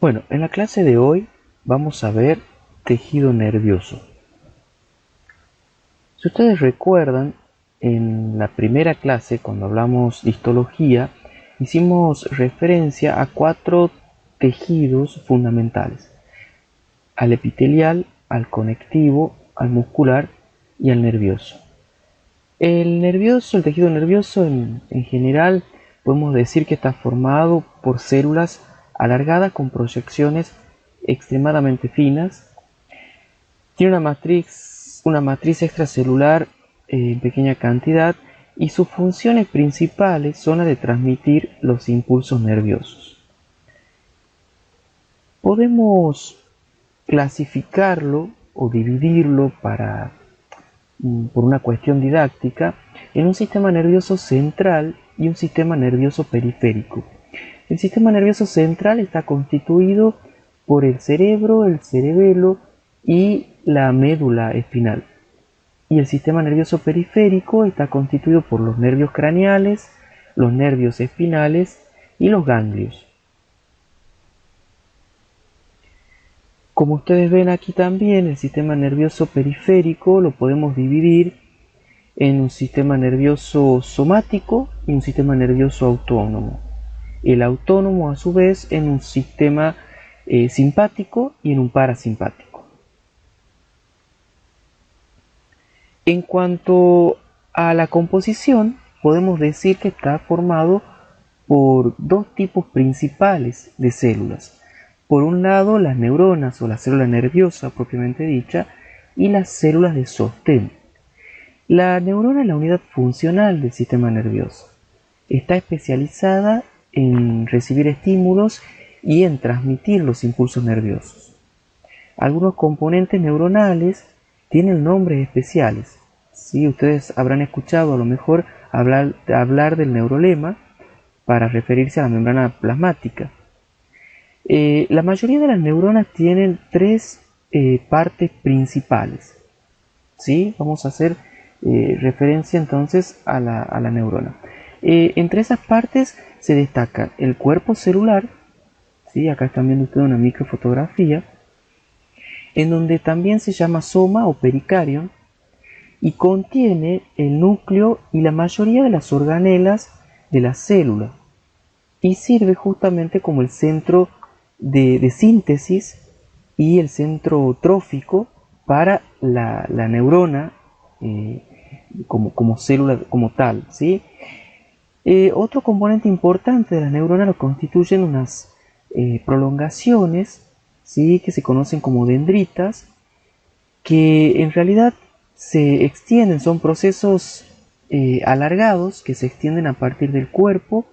Bueno, en la clase de hoy vamos a ver tejido nervioso. Si ustedes recuerdan, en la primera clase, cuando hablamos de histología, hicimos referencia a 4 tejidos fundamentales: al epitelial, al conectivo, al muscular y al nervioso. El tejido nervioso en general, podemos decir que está formado por células alargadas con proyecciones extremadamente finas. Tiene una matriz extracelular en pequeña cantidad y sus funciones principales son las de transmitir los impulsos nerviosos. Podemos clasificarlo o dividirlo por una cuestión didáctica en un sistema nervioso central y un sistema nervioso periférico. El sistema nervioso central está constituido por el cerebro, el cerebelo y la médula espinal. Y el sistema nervioso periférico está constituido por los nervios craneales, los nervios espinales y los ganglios. Como ustedes ven aquí también, el sistema nervioso periférico lo podemos dividir en un sistema nervioso somático y un sistema nervioso autónomo. El autónomo, a su vez, en un sistema simpático y en un parasimpático. En cuanto a la composición, podemos decir que está formado por dos tipos principales de células. Por un lado, las neuronas o la célula nerviosa propiamente dicha y las células de sostén. La neurona es la unidad funcional del sistema nervioso. Está especializada en recibir estímulos y en transmitir los impulsos nerviosos. Algunos componentes neuronales tienen nombres especiales. ¿Sí? Ustedes habrán escuchado a lo mejor hablar del neurolema para referirse a la membrana plasmática. La mayoría de las neuronas tienen 3 partes principales. ¿Sí? Vamos a hacer referencia entonces a la neurona. Entre esas partes se destaca el cuerpo celular. ¿Sí? Acá están viendo ustedes una microfotografía, en donde también se llama soma o pericarion, y contiene el núcleo y la mayoría de las organelas de la célula, y sirve justamente como el centro de síntesis y el centro trófico para la neurona como célula como tal, ¿sí? Otro componente importante de las neuronas lo constituyen unas prolongaciones, ¿sí? Que se conocen como dendritas, que en realidad se extienden, son procesos alargados que se extienden a partir del cuerpo.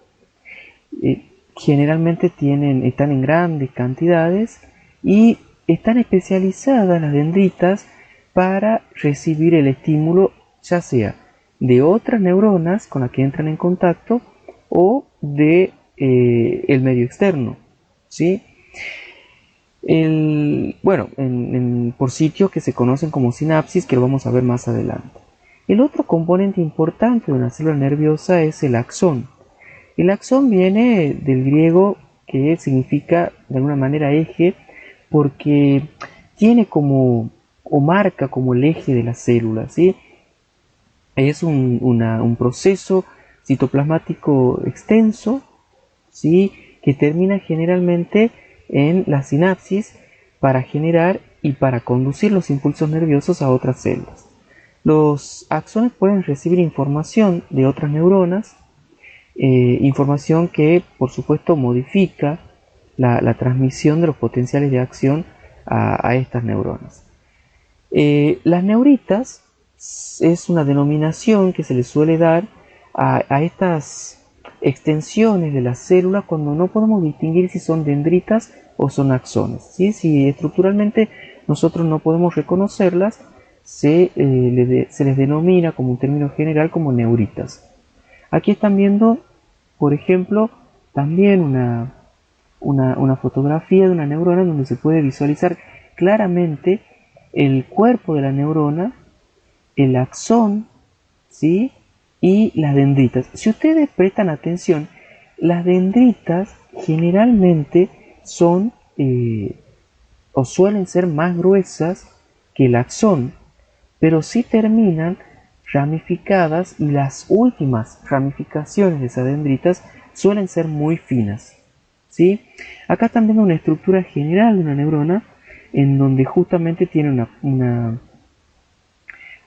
Generalmente están en grandes cantidades y están especializadas las dendritas para recibir el estímulo, ya sea de otras neuronas con las que entran en contacto o de el medio externo, ¿sí? Por sitios que se conocen como sinapsis, que lo vamos a ver más adelante. El otro componente importante de una célula nerviosa es el axón. El axón viene del griego, que significa de alguna manera eje, porque tiene como, o marca como el eje de la célula, ¿sí? Es un proceso citoplasmático extenso, ¿sí? Que termina generalmente en la sinapsis para generar y para conducir los impulsos nerviosos a otras células. Los axones pueden recibir información de otras neuronas, información que por supuesto modifica la transmisión de los potenciales de acción a estas neuronas. Las neuritas es una denominación que se le suele dar a estas extensiones de la célula cuando no podemos distinguir si son dendritas o son axones, ¿sí? Si estructuralmente nosotros no podemos reconocerlas, se les denomina como un término general como neuritas. Aquí están viendo, por ejemplo, también una fotografía de una neurona donde se puede visualizar claramente el cuerpo de la neurona, el axón, ¿sí? Y las dendritas. Si ustedes prestan atención, las dendritas generalmente son o suelen ser más gruesas que el axón, pero sí terminan ramificadas y las últimas ramificaciones de esas dendritas suelen ser muy finas. ¿Sí? Acá están viendo una estructura general de una neurona en donde justamente tiene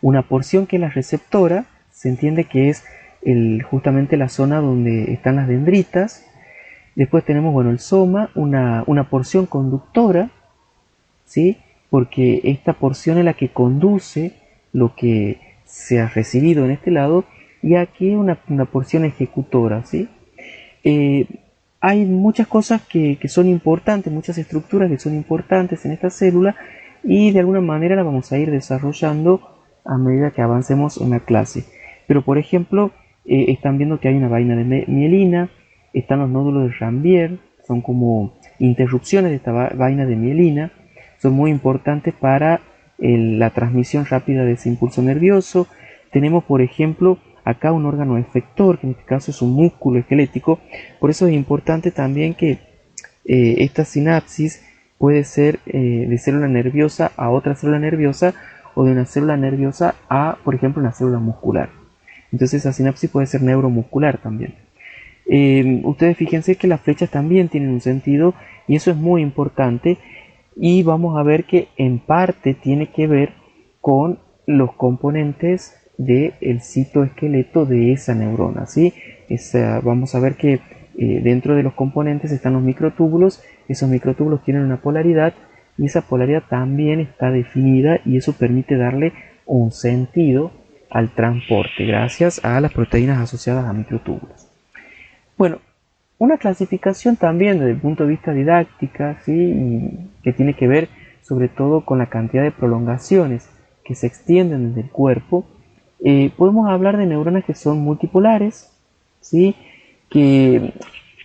una porción que es la receptora, se entiende que es justamente la zona donde están las dendritas. Después tenemos, bueno, el soma, una porción conductora, ¿sí? Porque esta porción es la que conduce lo que se ha recibido en este lado, y aquí una porción ejecutora, ¿sí? Hay muchas cosas que son importantes, muchas estructuras que son importantes en esta célula, y de alguna manera la vamos a ir desarrollando a medida que avancemos en la clase. Pero por ejemplo, están viendo que hay una vaina de mielina, están los nódulos de Ranvier, son como interrupciones de esta vaina de mielina, son muy importantes para la transmisión rápida de ese impulso nervioso. Tenemos, por ejemplo, acá un órgano efector, que en este caso es un músculo esquelético. Por eso es importante también que esta sinapsis puede ser de célula nerviosa a otra célula nerviosa, o de una célula nerviosa a, por ejemplo, una célula muscular. Entonces esa sinapsis puede ser neuromuscular también. Ustedes fíjense que las flechas también tienen un sentido, y eso es muy importante, y vamos a ver que en parte tiene que ver con los componentes del citoesqueleto de esa neurona, ¿sí? Vamos a ver que dentro de los componentes están los microtúbulos. Esos microtúbulos tienen una polaridad, y esa polaridad también está definida, y eso permite darle un sentido al transporte gracias a las proteínas asociadas a microtúbulos. Bueno, una clasificación también desde el punto de vista didáctica, ¿sí? Y que tiene que ver sobre todo con la cantidad de prolongaciones que se extienden desde el cuerpo. Podemos hablar de neuronas que son multipolares, ¿sí? Que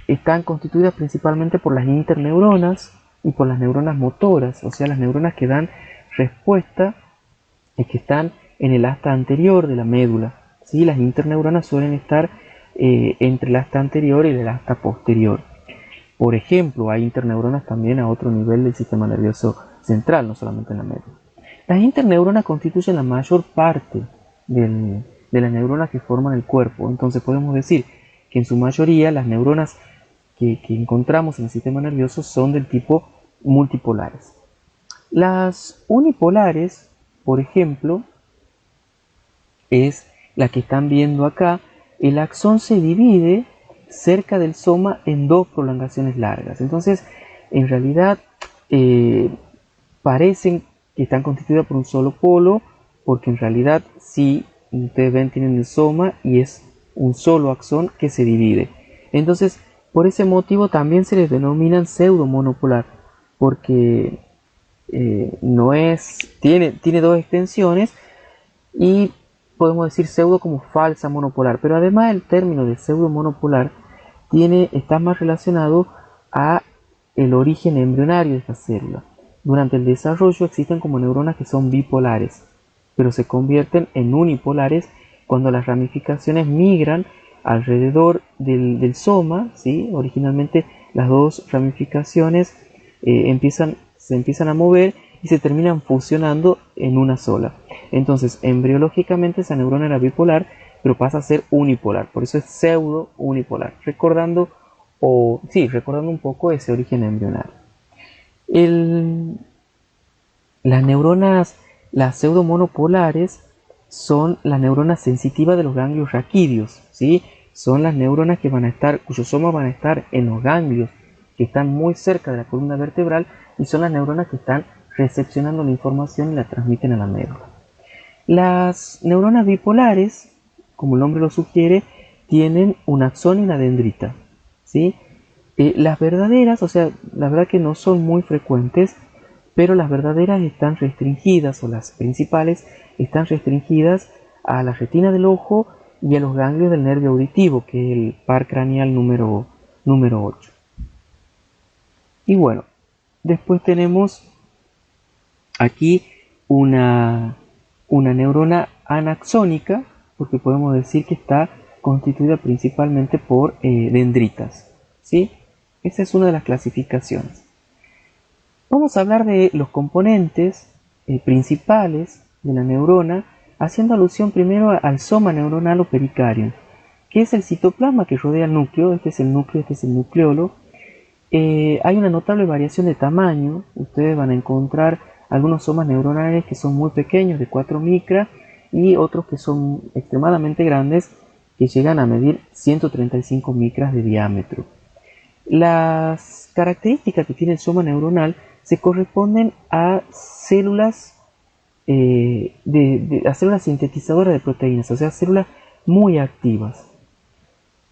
están constituidas principalmente por las interneuronas y por las neuronas motoras, o sea, las neuronas que dan respuesta y que están en el asta anterior de la médula, ¿sí? Las interneuronas suelen estar entre el asta anterior y el asta posterior. Por ejemplo, hay interneuronas también a otro nivel del sistema nervioso central, no solamente en la médula. Las interneuronas constituyen la mayor parte de las neuronas que forman el cuerpo. Entonces podemos decir que en su mayoría las neuronas que encontramos en el sistema nervioso son del tipo multipolares. Las unipolares, por ejemplo, es la que están viendo acá. El axón se divide cerca del soma en dos prolongaciones largas. Entonces, en realidad, parecen que están constituidas por un solo polo, porque en realidad, si ustedes ven, tienen el soma y es un solo axón que se divide. Entonces, por ese motivo también se les denominan pseudomonopolar, porque tiene dos extensiones, y podemos decir pseudo como falsa monopolar. Pero además el término de pseudo monopolar está más relacionado a el origen embrionario de esta célula. Durante el desarrollo existen como neuronas que son bipolares, pero se convierten en unipolares cuando las ramificaciones migran alrededor del soma, ¿sí? Originalmente las dos ramificaciones se empiezan a mover y se terminan fusionando en una sola. Entonces, embriológicamente esa neurona era bipolar, pero pasa a ser unipolar. Por eso es pseudo unipolar, recordando un poco ese origen embrionario. Las neuronas, las pseudomonopolares, son las neuronas sensitivas de los ganglios raquídeos, ¿sí? Son las neuronas cuyos somas van a estar en los ganglios que están muy cerca de la columna vertebral, y son las neuronas que están recepcionando la información y la transmiten a la médula. Las neuronas bipolares, como el nombre lo sugiere, tienen un axón y una dendrita, ¿sí? Las verdaderas, o sea, la verdad que no son muy frecuentes, pero las verdaderas están restringidas, o las principales están restringidas a la retina del ojo y a los ganglios del nervio auditivo, que es el par craneal número 8. Y bueno, después tenemos aquí una neurona anaxónica, porque podemos decir que está constituida principalmente por dendritas, ¿sí? Esa es una de las clasificaciones. Vamos a hablar de los componentes principales de la neurona, haciendo alusión primero al soma neuronal o pericarium, que es el citoplasma que rodea el núcleo. Este es el núcleo, este es el nucleolo. Hay una notable variación de tamaño. Ustedes van a encontrar algunos somas neuronales que son muy pequeños, de 4 micras, y otros que son extremadamente grandes, que llegan a medir 135 micras de diámetro. Las características que tiene el soma neuronal se corresponden a células, a células sintetizadoras de proteínas, o sea, células muy activas.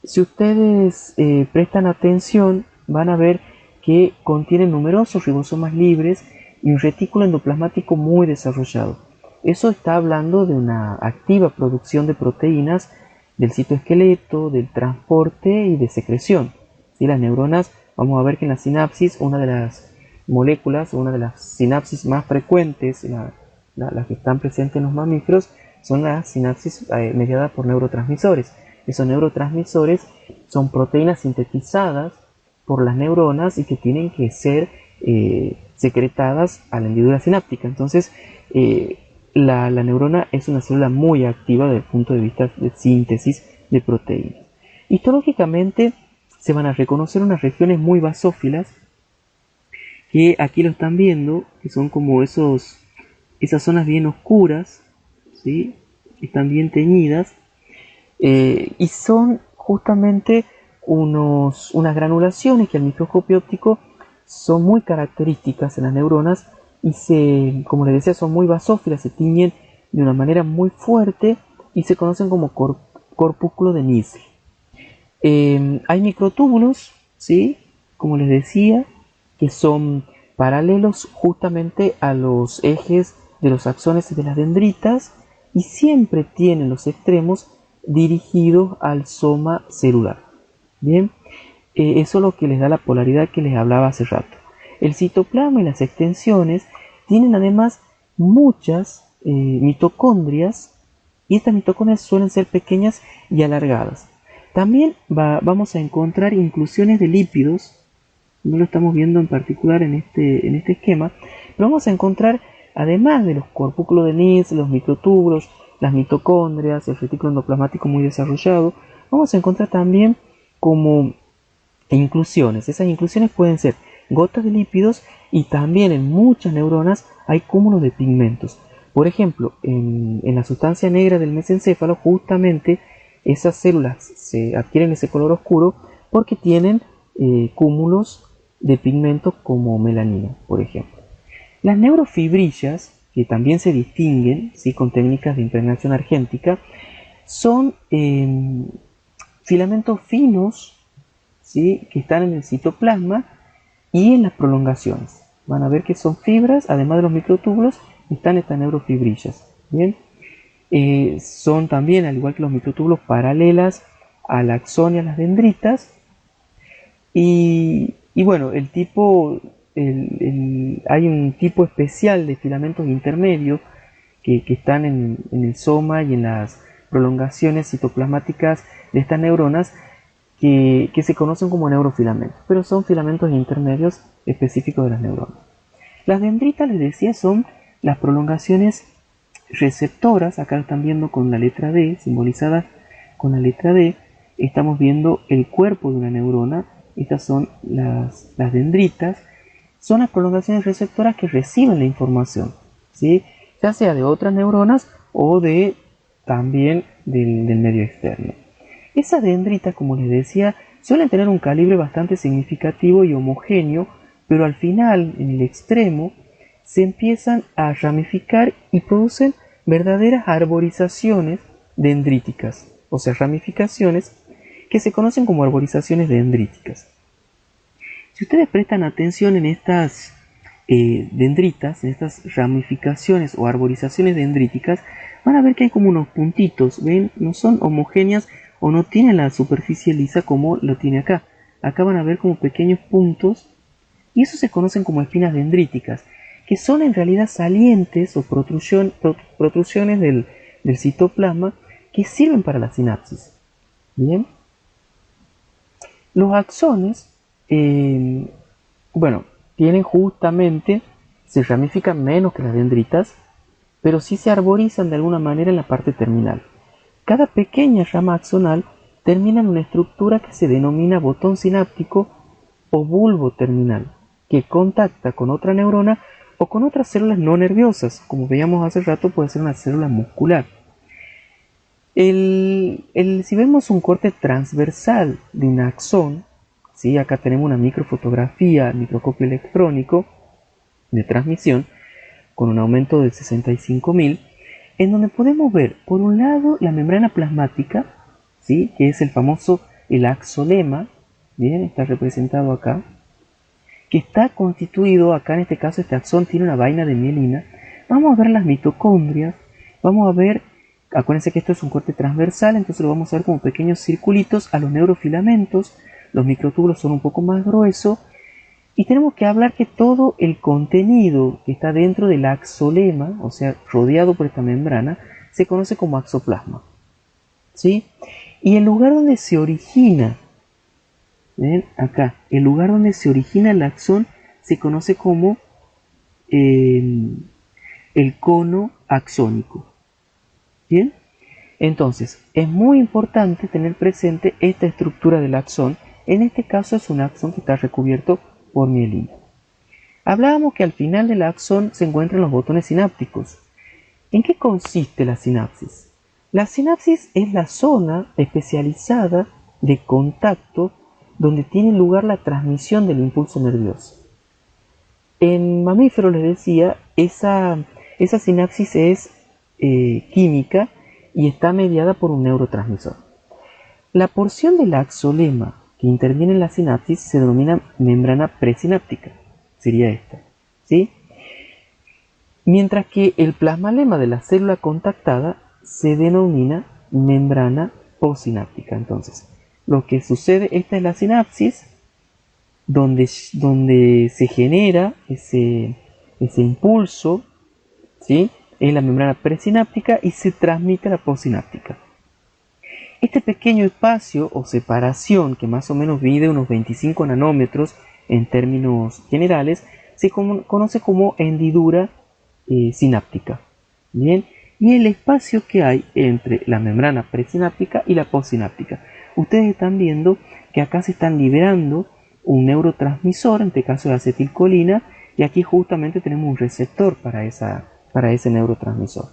Si ustedes prestan atención, van a ver que contienen numerosos ribosomas libres y un retículo endoplasmático muy desarrollado. Eso está hablando de una activa producción de proteínas del citoesqueleto, del transporte y de secreción. ¿Sí? Las neuronas, vamos a ver que en la sinapsis, una de las moléculas, una de las sinapsis más frecuentes, las que están presentes en los mamíferos, son las sinapsis mediadas por neurotransmisores. Esos neurotransmisores son proteínas sintetizadas por las neuronas y que tienen que ser secretadas a la hendidura sináptica. Entonces, la neurona es una célula muy activa desde el punto de vista de síntesis de proteínas. Histológicamente se van a reconocer unas regiones muy basófilas, que aquí lo están viendo, que son como esas zonas bien oscuras, ¿sí? Están bien teñidas, y son justamente unas granulaciones que al microscopio óptico son muy características en las neuronas y como les decía, son muy basófilas, se tiñen de una manera muy fuerte y se conocen como corpúsculo de Nissl. Hay microtúbulos, ¿sí? Como les decía, que son paralelos justamente a los ejes de los axones y de las dendritas y siempre tienen los extremos dirigidos al soma celular. Bien, eso es lo que les da la polaridad que les hablaba hace rato. El citoplasma y las extensiones tienen además muchas mitocondrias, y estas mitocondrias suelen ser pequeñas y alargadas. También vamos a encontrar inclusiones de lípidos, no lo estamos viendo en particular en este esquema, pero vamos a encontrar, además de los corpúsculos de Nissl, los microtúbulos, las mitocondrias, el retículo endoplasmático muy desarrollado, vamos a encontrar también como inclusiones. Esas inclusiones pueden ser gotas de lípidos y también en muchas neuronas hay cúmulos de pigmentos. Por ejemplo, en la sustancia negra del mesencéfalo, justamente esas células se adquieren ese color oscuro porque tienen cúmulos de pigmentos como melanina, por ejemplo. Las neurofibrillas, que también se distinguen, ¿sí?, con técnicas de impregnación argéntica, son filamentos finos, ¿sí?, que están en el citoplasma y en las prolongaciones. Van a ver que son fibras, además de los microtúbulos, están estas neurofibrillas. Bien, son también, al igual que los microtúbulos, paralelas al axón y a las dendritas. Y bueno, hay un tipo especial de filamentos intermedios que están en el soma y en las prolongaciones citoplasmáticas de estas neuronas, que se conocen como neurofilamentos, pero son filamentos intermedios específicos de las neuronas. Las dendritas, les decía, son las prolongaciones receptoras. Acá lo están viendo con la letra D, simbolizadas con la letra D. Estamos viendo el cuerpo de una neurona. Estas son las dendritas. Son las prolongaciones receptoras que reciben la información, ¿sí?, ya sea de otras neuronas o también del medio externo. Esas dendritas, como les decía, suelen tener un calibre bastante significativo y homogéneo, pero al final, en el extremo, se empiezan a ramificar y producen verdaderas arborizaciones dendríticas, o sea, ramificaciones que se conocen como arborizaciones dendríticas. Si ustedes prestan atención en estas dendritas, en estas ramificaciones o arborizaciones dendríticas, van a ver que hay como unos puntitos, ¿ven? No son homogéneas o no tienen la superficie lisa como lo tiene acá. Acá van a ver como pequeños puntos, y eso se conocen como espinas dendríticas, que son en realidad salientes o protrusiones del citoplasma que sirven para la sinapsis. Bien, los axones, bueno, tienen justamente, se ramifican menos que las dendritas, pero sí se arborizan de alguna manera en la parte terminal. Cada pequeña rama axonal termina en una estructura que se denomina botón sináptico o bulbo terminal, que contacta con otra neurona o con otras células no nerviosas, como veíamos hace rato puede ser una célula muscular. Si vemos un corte transversal de un axón, ¿sí? Acá tenemos una microfotografía, microscopio electrónico de transmisión con un aumento de 65.000, en donde podemos ver por un lado la membrana plasmática, ¿sí? Que es el axolema, bien, está representado acá, que está constituido, acá en este caso este axón tiene una vaina de mielina. Vamos a ver las mitocondrias, vamos a ver, acuérdense que esto es un corte transversal, entonces lo vamos a ver como pequeños circulitos a los neurofilamentos, los microtúbulos son un poco más gruesos, y tenemos que hablar que todo el contenido que está dentro del axolema, o sea, rodeado por esta membrana, se conoce como axoplasma, ¿sí? Y el lugar donde se origina, ¿ven? Acá, el lugar donde se origina el axón se conoce como el cono axónico. ¿Bien? Entonces, es muy importante tener presente esta estructura del axón. En este caso es un axón que está recubierto por mielina. Hablábamos que al final del axón se encuentran los botones sinápticos. ¿En qué consiste la sinapsis? La sinapsis es la zona especializada de contacto donde tiene lugar la transmisión del impulso nervioso. En mamíferos, les decía, esa sinapsis es química y está mediada por un neurotransmisor. La porción del axolema que interviene en la sinapsis se denomina membrana presináptica, sería esta, ¿sí? Mientras que el plasmalema de la célula contactada se denomina membrana postsináptica. Entonces, lo que sucede, esta es la sinapsis, donde se genera ese impulso, ¿sí? Es la membrana presináptica y se transmite a la postsináptica. Este pequeño espacio o separación, que más o menos mide unos 25 nanómetros en términos generales, se conoce como hendidura sináptica. Bien, y el espacio que hay entre la membrana presináptica y la postsináptica. Ustedes están viendo que acá se están liberando un neurotransmisor, en este caso de acetilcolina, y aquí justamente tenemos un receptor para ese neurotransmisor.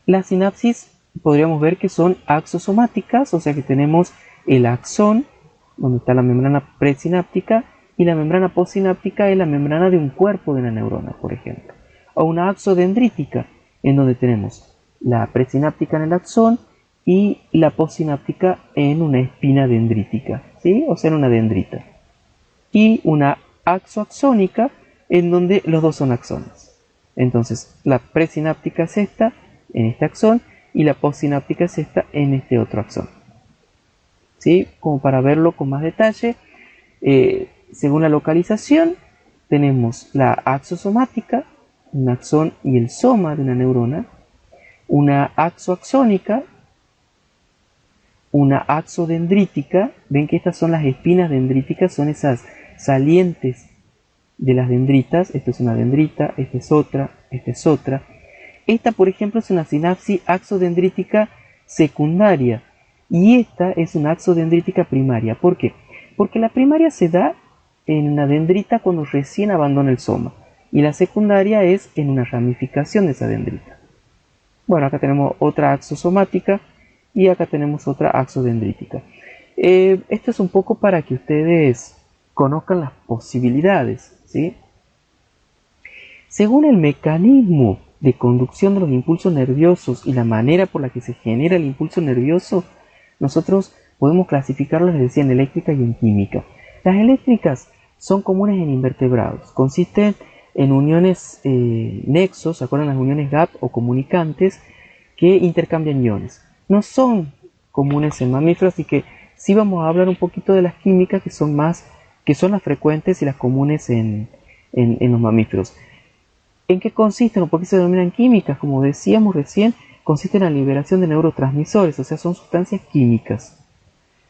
La sinapsis podríamos ver que son axosomáticas, o sea que tenemos el axón, donde está la membrana presináptica, y la membrana postsináptica es la membrana de un cuerpo de una neurona, por ejemplo. O una axodendrítica, en donde tenemos la presináptica en el axón y la postsináptica en una espina dendrítica, ¿sí? O sea, en una dendrita. Y una axoaxónica, en donde los dos son axones. Entonces, la presináptica es esta, en este axón, y la postsináptica es esta, en este otro axón. ¿Sí? Como para verlo con más detalle, según la localización, tenemos la axosomática, un axón y el soma de una neurona, una axoaxónica, una axodendrítica. Ven que estas son las espinas dendríticas, son esas salientes de las dendritas. Esta es una dendrita, esta es otra, esta es otra. Esta, por ejemplo, es una sinapsis axodendrítica secundaria y esta es una axodendrítica primaria. ¿Por qué? Porque la primaria se da en una dendrita cuando recién abandona el soma y la secundaria es en una ramificación de esa dendrita. Bueno, acá tenemos otra axosomática y acá tenemos otra axodendrítica. Esto es un poco para que ustedes conozcan las posibilidades, ¿sí? Según el mecanismo de conducción de los impulsos nerviosos y la manera por la que se genera el impulso nervioso, nosotros podemos clasificarlos, les decía, en eléctrica y en química. Las eléctricas son comunes en invertebrados, consisten en uniones nexos, ¿se acuerdan las uniones gap o comunicantes que intercambian iones? No son comunes en mamíferos, así que sí vamos a hablar un poquito de las químicas que son las frecuentes y las comunes en los mamíferos. ¿En qué consisten o por qué se denominan químicas? Como decíamos recién, consisten en la liberación de neurotransmisores, o sea, son sustancias químicas.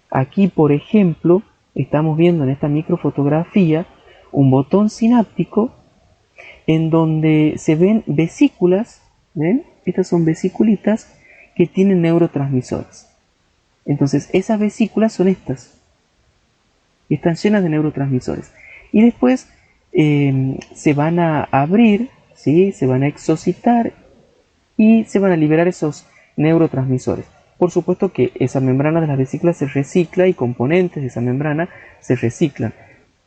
Aquí, por ejemplo, estamos viendo en esta microfotografía un botón sináptico en donde se ven vesículas, ¿ven? Estas son vesiculitas que tienen neurotransmisores. Entonces esas vesículas son estas, están llenas de neurotransmisores. Y después se van a abrir, ¿sí? Se van a exocitar y se van a liberar esos neurotransmisores. Por supuesto que esa membrana de las vesículas se recicla y componentes de esa membrana se reciclan,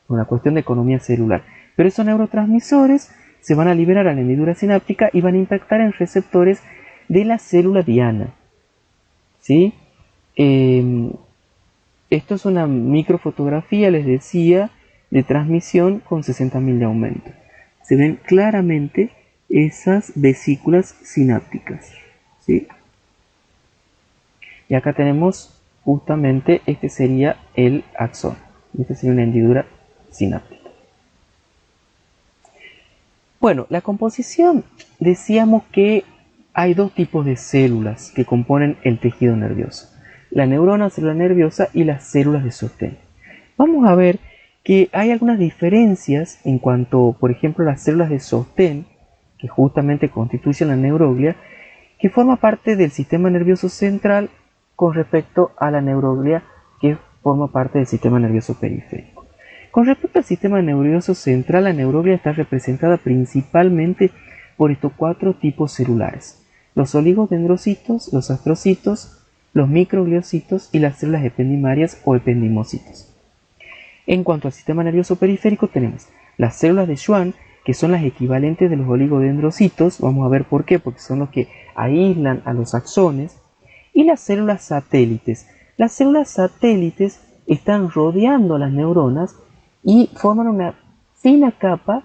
una cuestión de economía celular. Pero esos neurotransmisores se van a liberar a la hendidura sináptica y van a impactar en receptores de la célula diana, ¿sí? Esto es una microfotografía, les decía, de transmisión con 60.000 de aumento. Se ven claramente esas vesículas sinápticas, ¿sí? Y acá tenemos justamente, este sería el axón. Esta sería una hendidura sináptica. Bueno, la composición, decíamos que hay dos tipos de células que componen el tejido nervioso. La neurona, célula nerviosa, y las células de sostén. Vamos a ver que hay algunas diferencias en cuanto, por ejemplo, las células de sostén, que justamente constituyen la neuroglia, que forma parte del sistema nervioso central con respecto a la neuroglia que forma parte del sistema nervioso periférico. Con respecto al sistema nervioso central, la neuroglia está representada principalmente por estos cuatro tipos celulares: los oligodendrocitos, los astrocitos, los microgliocitos y las células ependimarias o ependimocitos. En cuanto al sistema nervioso periférico, tenemos las células de Schwann, que son las equivalentes de los oligodendrocitos. Vamos a ver por qué, porque son los que aíslan a los axones. Y las células satélites. Las células satélites están rodeando a las neuronas y forman una fina capa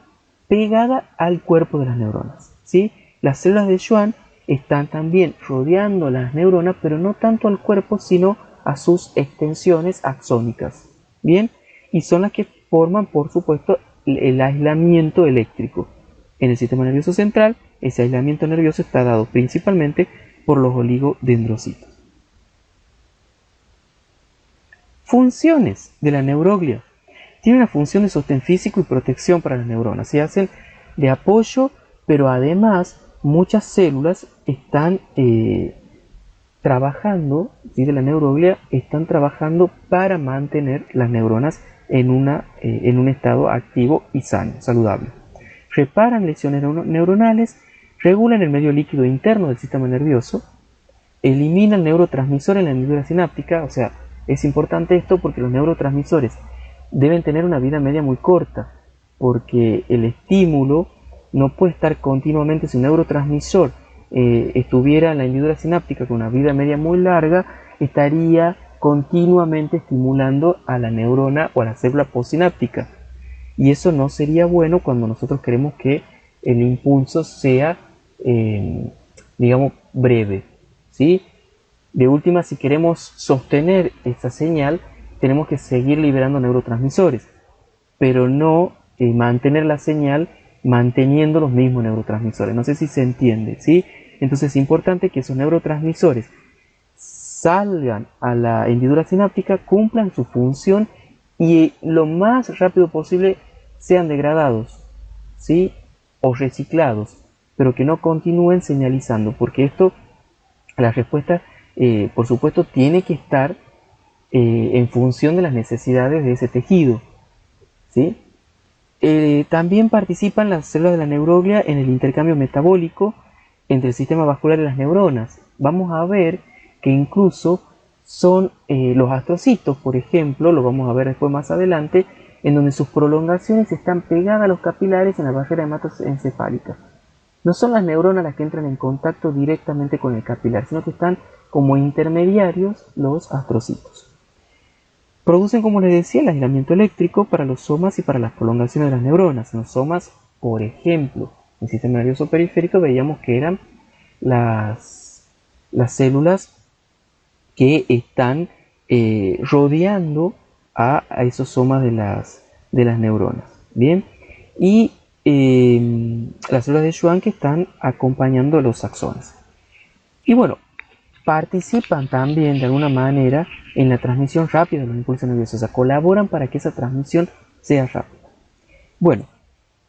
pegada al cuerpo de las neuronas, ¿sí? Las células de Schwann están también rodeando las neuronas, pero no tanto al cuerpo, sino a sus extensiones axónicas. Bien, y son las que forman, por supuesto, el aislamiento eléctrico. En el sistema nervioso central, ese aislamiento nervioso está dado principalmente por los oligodendrocitos. Funciones de la neuroglia. Tiene una función de sostén físico y protección para las neuronas. Se hacen de apoyo, pero además muchas células están trabajando, ¿sí? De la neuroglia están trabajando para mantener las neuronas en un estado activo y sano, saludable. Reparan lesiones neuronales, regulan el medio líquido interno del sistema nervioso, eliminan neurotransmisores en la hendidura sináptica. O sea, es importante esto porque los neurotransmisores deben tener una vida media muy corta, porque el estímulo no puede estar continuamente. Si un neurotransmisor estuviera en la hendidura sináptica con una vida media muy larga, estaría continuamente estimulando a la neurona o a la célula postsináptica, y eso no sería bueno cuando nosotros queremos que el impulso sea digamos breve, ¿sí? De última, si queremos sostener esta señal, tenemos que seguir liberando neurotransmisores, pero no mantener la señal manteniendo los mismos neurotransmisores. No sé si se entiende, ¿sí? Entonces es importante que esos neurotransmisores salgan a la hendidura sináptica, cumplan su función y lo más rápido posible sean degradados, ¿sí? O reciclados, pero que no continúen señalizando, porque esto, la respuesta, por supuesto, tiene que estar en función de las necesidades de ese tejido, ¿sí? También participan las células de la neuroglia en el intercambio metabólico entre el sistema vascular y las neuronas. Vamos a ver que incluso son los astrocitos, por ejemplo, lo vamos a ver después más adelante, en donde sus prolongaciones están pegadas a los capilares en la barrera hematoencefálica. No son las neuronas las que entran en contacto directamente con el capilar, sino que están como intermediarios los astrocitos. Producen, como les decía, el aislamiento eléctrico para los somas y para las prolongaciones de las neuronas. En los somas, por ejemplo, en el sistema nervioso periférico veíamos que eran las células que están rodeando a esos somas de las neuronas. Bien, y las células de Schwann que están acompañando a los axones. Y bueno, participan también de alguna manera en la transmisión rápida de los impulsos nerviosos, o sea, colaboran para que esa transmisión sea rápida. Bueno,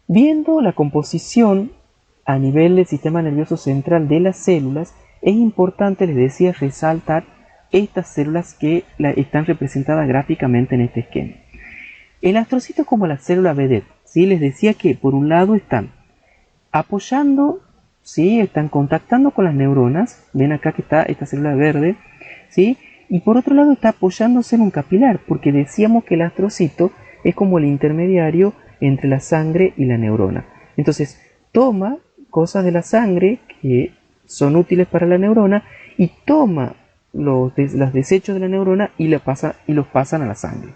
viendo la composición a nivel del sistema nervioso central de las células, es importante, les decía, resaltar estas células que están representadas gráficamente en este esquema. El astrocito es como la célula vedette, ¿sí? Les decía que por un lado están apoyando, ¿sí? Están contactando con las neuronas, ven acá que está esta célula verde, ¿sí? Y por otro lado está apoyándose en un capilar, porque decíamos que el astrocito es como el intermediario entre la sangre y la neurona. Entonces toma cosas de la sangre que son útiles para la neurona y toma los desechos de la neurona y los pasan a la sangre,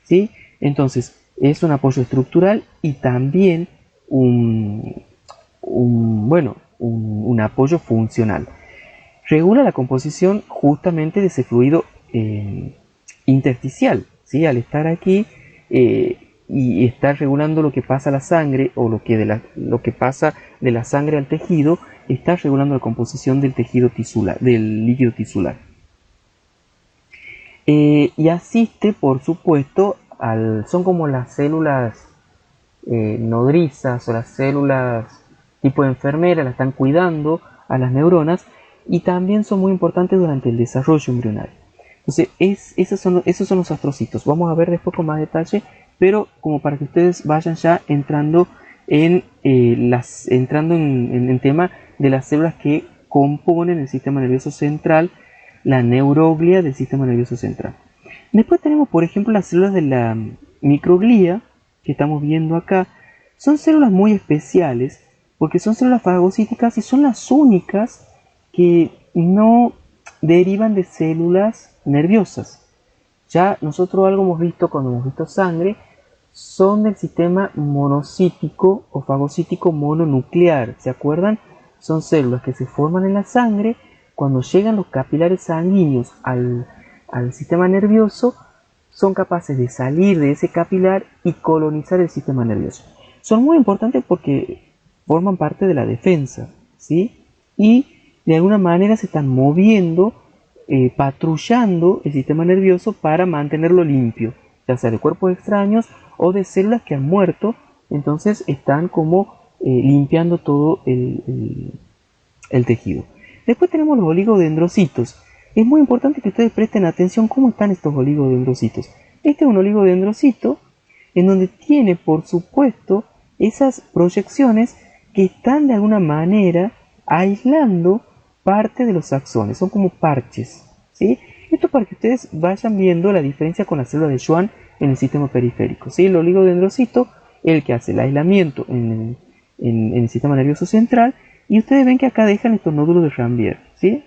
¿sí? Entonces es un apoyo estructural y también un apoyo funcional. Regula la composición justamente de ese fluido intersticial, ¿sí? Al estar aquí y estar regulando lo que pasa a la sangre o lo que pasa de la sangre al tejido, está regulando la composición del tejido tisular, del líquido tisular. Y asiste, por supuesto, son como las células nodrizas o las células tipo de enfermera, la están cuidando a las neuronas y también son muy importantes durante el desarrollo embrionario. Entonces, esos son los astrocitos. Vamos a ver después con más detalle, pero como para que ustedes vayan ya entrando en el tema de las células que componen el sistema nervioso central, la neuroglia del sistema nervioso central. Después tenemos, por ejemplo, las células de la microglía, que estamos viendo acá. Son células muy especiales, porque son células fagocíticas y son las únicas que no derivan de células nerviosas. Ya nosotros algo hemos visto cuando hemos visto sangre, son del sistema monocítico o fagocítico mononuclear. ¿Se acuerdan? Son células que se forman en la sangre. Cuando llegan los capilares sanguíneos al sistema nervioso, son capaces de salir de ese capilar y colonizar el sistema nervioso. Son muy importantes porque forman parte de la defensa, ¿sí? Y de alguna manera se están moviendo, patrullando el sistema nervioso para mantenerlo limpio, ya sea de cuerpos extraños o de células que han muerto. Entonces están como limpiando todo el tejido. Después tenemos los oligodendrocitos. Es muy importante que ustedes presten atención cómo están estos oligodendrocitos. Este es un oligodendrocito en donde tiene, por supuesto, esas proyecciones que están de alguna manera aislando parte de los axones. Son como parches, ¿sí? Esto para que ustedes vayan viendo la diferencia con la célula de Schwann en el sistema periférico, ¿sí? El oligodendrocito, el que hace el aislamiento en el sistema nervioso central, y ustedes ven que acá dejan estos nódulos de Ranvier, ¿sí?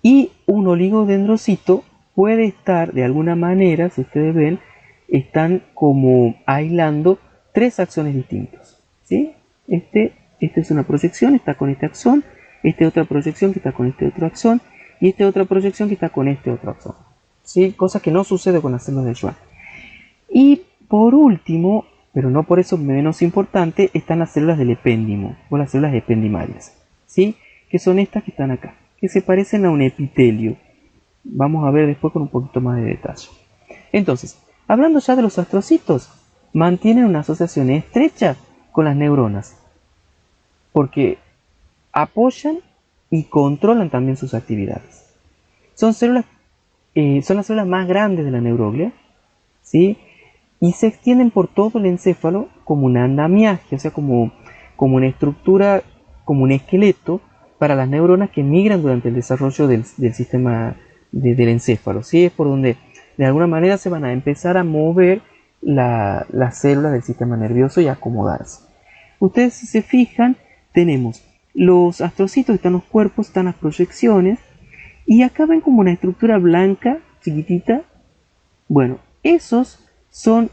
Y un oligodendrocito puede estar de alguna manera, si ustedes ven, están como aislando tres axones distintos, ¿sí? Este es una proyección, está con este axón, esta es otra proyección que está con este otro axón, y esta es otra proyección que está con este otro axón, ¿sí? Cosa que no sucede con las células de Schwann. Y por último, pero no por eso menos importante, están las células del epéndimo, o las células ependimales, ¿sí? Que son estas que están acá, que se parecen a un epitelio. Vamos a ver después con un poquito más de detalle. Entonces, hablando ya de los astrocitos, mantienen una asociación estrecha con las neuronas, porque apoyan y controlan también sus actividades. Son las células más grandes de la neuroglia, ¿sí? Y se extienden por todo el encéfalo como un andamiaje, o sea, como una estructura, como un esqueleto para las neuronas que migran durante el desarrollo del sistema del encéfalo, ¿sí? Es por donde de alguna manera se van a empezar a mover las células del sistema nervioso y a acomodarse. Ustedes, si se fijan, tenemos los astrocitos, están los cuerpos, están las proyecciones, y acá ven como una estructura blanca, chiquitita. Bueno, esos son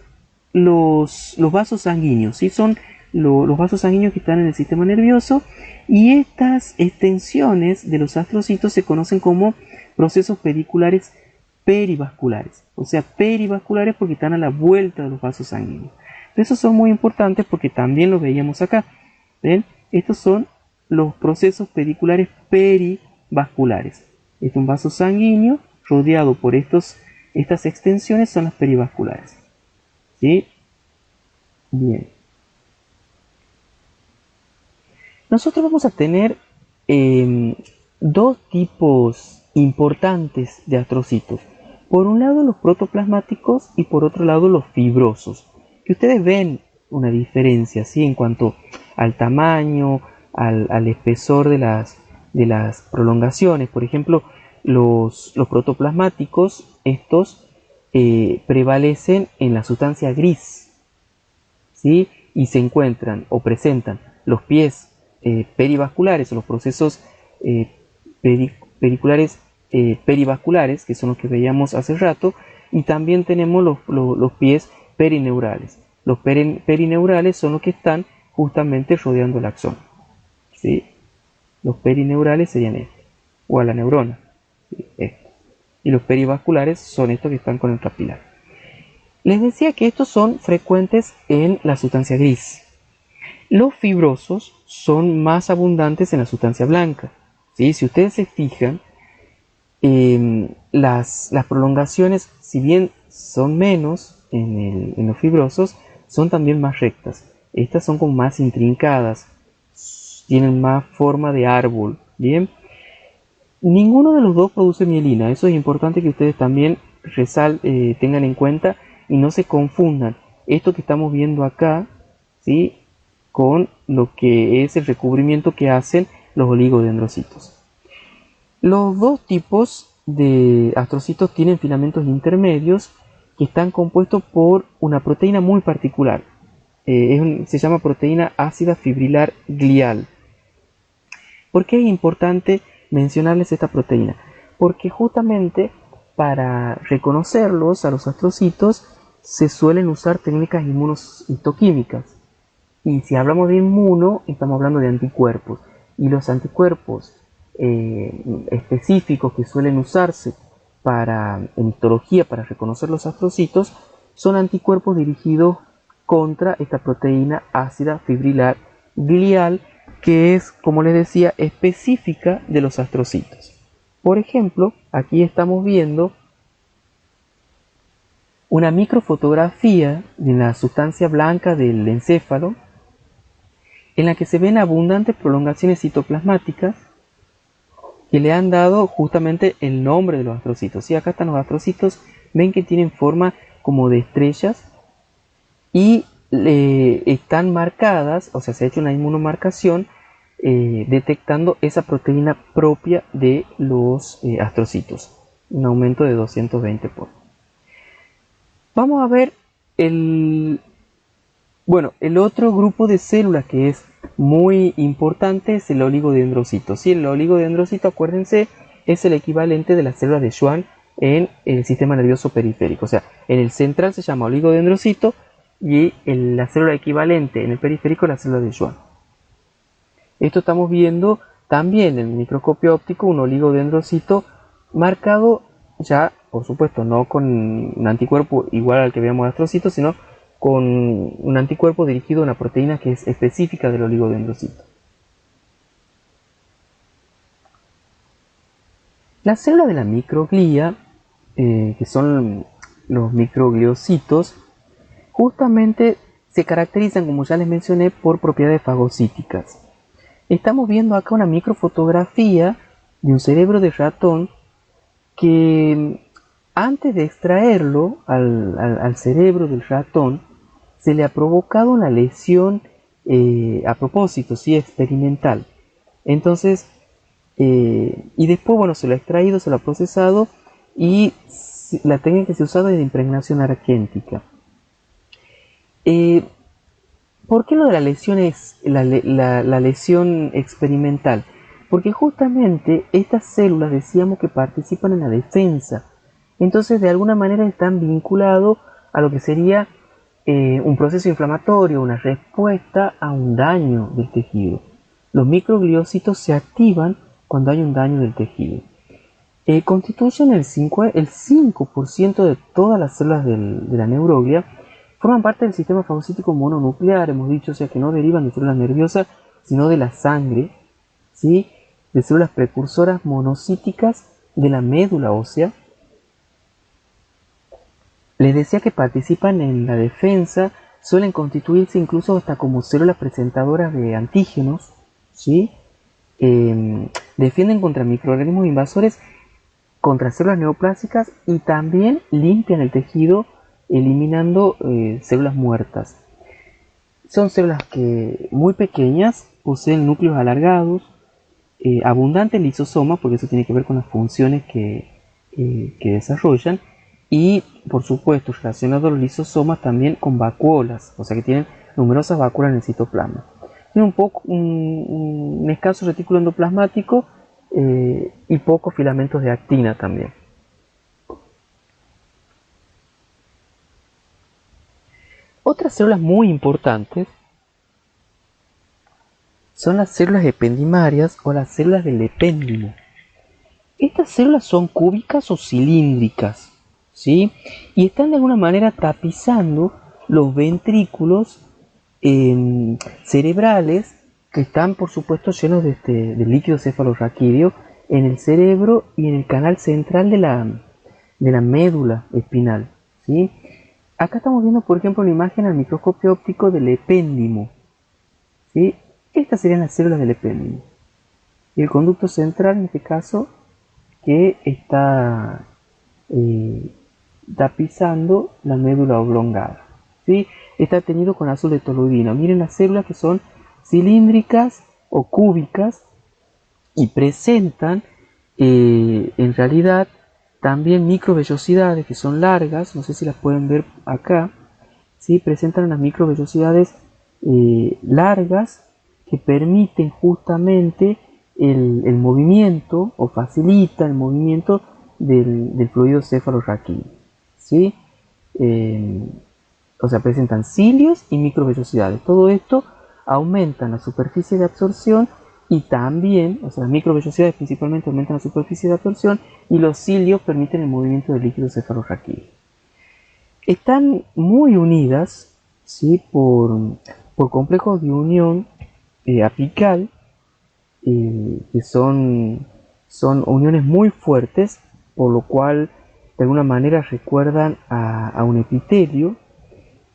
los vasos sanguíneos, ¿sí? Son los vasos sanguíneos que están en el sistema nervioso, y estas extensiones de los astrocitos se conocen como procesos pediculares perivasculares, o sea, perivasculares porque están a la vuelta de los vasos sanguíneos. Esos son muy importantes porque también los veíamos acá. ¿Ven? Estos son los procesos pediculares perivasculares. Este es un vaso sanguíneo rodeado por estas extensiones, son las perivasculares, ¿sí? Bien. Nosotros vamos a tener dos tipos importantes de astrocitos. Por un lado los protoplasmáticos y por otro lado los fibrosos. Que ustedes ven una diferencia, ¿sí? En cuanto al tamaño, al espesor de las prolongaciones. Por ejemplo, los protoplasmáticos, estos prevalecen en la sustancia gris, ¿sí? Y se encuentran o presentan los pies perivasculares o los procesos eh, periculares perivasculares, que son los que veíamos hace rato, y también tenemos los pies perineurales. Los perineurales son los que están justamente rodeando el axón, ¿sí? Los perineurales serían estos, o a la neurona, ¿sí? Esto. Y los perivasculares son estos que están con el capilar. Les decía que estos son frecuentes en la sustancia gris. Los fibrosos son más abundantes en la sustancia blanca, ¿sí? Si ustedes se fijan, las prolongaciones, si bien son menos en los fibrosos, son también más rectas. Estas son como más intrincadas, tienen más forma de árbol, ¿bien? Ninguno de los dos produce mielina, eso es importante que ustedes también tengan en cuenta y no se confundan esto que estamos viendo acá, ¿sí? Con lo que es el recubrimiento que hacen los oligodendrocitos. Los dos tipos de astrocitos tienen filamentos intermedios que están compuestos por una proteína muy particular. Se llama proteína ácida fibrilar glial. ¿Por qué es importante mencionarles esta proteína? Porque justamente para reconocerlos a los astrocitos se suelen usar técnicas inmunohistoquímicas. Y si hablamos de inmuno, estamos hablando de anticuerpos. Y los anticuerpos específicos que suelen usarse en histología para reconocer los astrocitos son anticuerpos dirigidos contra esta proteína ácida fibrilar glial, que es, como les decía, específica de los astrocitos. Por ejemplo, aquí estamos viendo una microfotografía de la sustancia blanca del encéfalo, en la que se ven abundantes prolongaciones citoplasmáticas que le han dado justamente el nombre de los astrocitos. ¿Sí? Acá están los astrocitos, ven que tienen forma como de estrellas y están marcadas, o sea, se ha hecho una inmunomarcación detectando esa proteína propia de los astrocitos, un aumento de 220 por. Vamos a ver el otro grupo de células que es muy importante es el oligodendrocito. ¿Sí? El oligodendrocito, acuérdense, es el equivalente de las células de Schwann en el sistema nervioso periférico. O sea, en el central se llama oligodendrocito y la célula equivalente en el periférico es la célula de Schwann. Esto estamos viendo también en el microscopio óptico, un oligodendrocito marcado ya, por supuesto, no con un anticuerpo igual al que veamos astrocitos, sino con un anticuerpo dirigido a una proteína que es específica del oligodendrocito. Las células de la microglía, que son los microgliocitos, justamente se caracterizan, como ya les mencioné, por propiedades fagocíticas. Estamos viendo acá una microfotografía de un cerebro de ratón que antes de extraerlo al cerebro del ratón, se le ha provocado una lesión a propósito, ¿sí? Experimental. Entonces, y después, bueno, se lo ha extraído, se lo ha procesado y la técnica que se ha usado es de impregnación arquéntica. ¿Por qué lo de la lesión es la lesión experimental? Porque justamente estas células decíamos que participan en la defensa. Entonces, de alguna manera están vinculados a lo que sería un proceso inflamatorio, una respuesta a un daño del tejido. Los microgliocitos se activan cuando hay un daño del tejido. Constituyen el 5% de todas las células de la neuroglia, forman parte del sistema fagocítico mononuclear, hemos dicho, o sea que no derivan de células nerviosas, sino de la sangre, ¿sí? De células precursoras monocíticas de la médula ósea. Les decía que participan en la defensa suelen constituirse incluso hasta como células presentadoras de antígenos, ¿sí? Defienden contra microorganismos invasores, contra células neoplásicas y también limpian el tejido eliminando células muertas. Son células que muy pequeñas, poseen núcleos alargados, abundante lisosoma, porque eso tiene que ver con las funciones que desarrollan, y por supuesto relacionado a los lisosomas también con vacuolas, o sea que tienen numerosas vacuolas en el citoplasma. Tiene un escaso retículo endoplasmático y pocos filamentos de actina también. Otras células muy importantes son las células ependimarias o las células del epéndimo. Estas células son cúbicas o cilíndricas, ¿sí? Y están de alguna manera tapizando los ventrículos cerebrales que están, por supuesto, llenos de líquido cefalorraquídeo en el cerebro y en el canal central de la médula espinal, ¿sí? Acá estamos viendo, por ejemplo, una imagen al microscopio óptico del epéndimo, ¿sí? Estas serían las células del epéndimo. Y el conducto central, en este caso, que está tapizando la médula oblongada, ¿sí? Está teñido con azul de toluidina. Miren las células que son cilíndricas o cúbicas y presentan en realidad también microvellosidades que son largas, no sé si las pueden ver acá, ¿sí? Presentan unas microvellosidades largas que permiten justamente el movimiento o facilita el movimiento del fluido cefalorraquídeo, ¿sí? O sea, presentan cilios y microvellosidades. Todo esto aumenta la superficie de absorción y también, o sea, las microvellosidades principalmente aumentan la superficie de absorción y los cilios permiten el movimiento del líquido cefalorraquídeo. Están muy unidas, ¿sí? por complejos de unión apical, que son uniones muy fuertes, por lo cual de alguna manera recuerdan a un epitelio,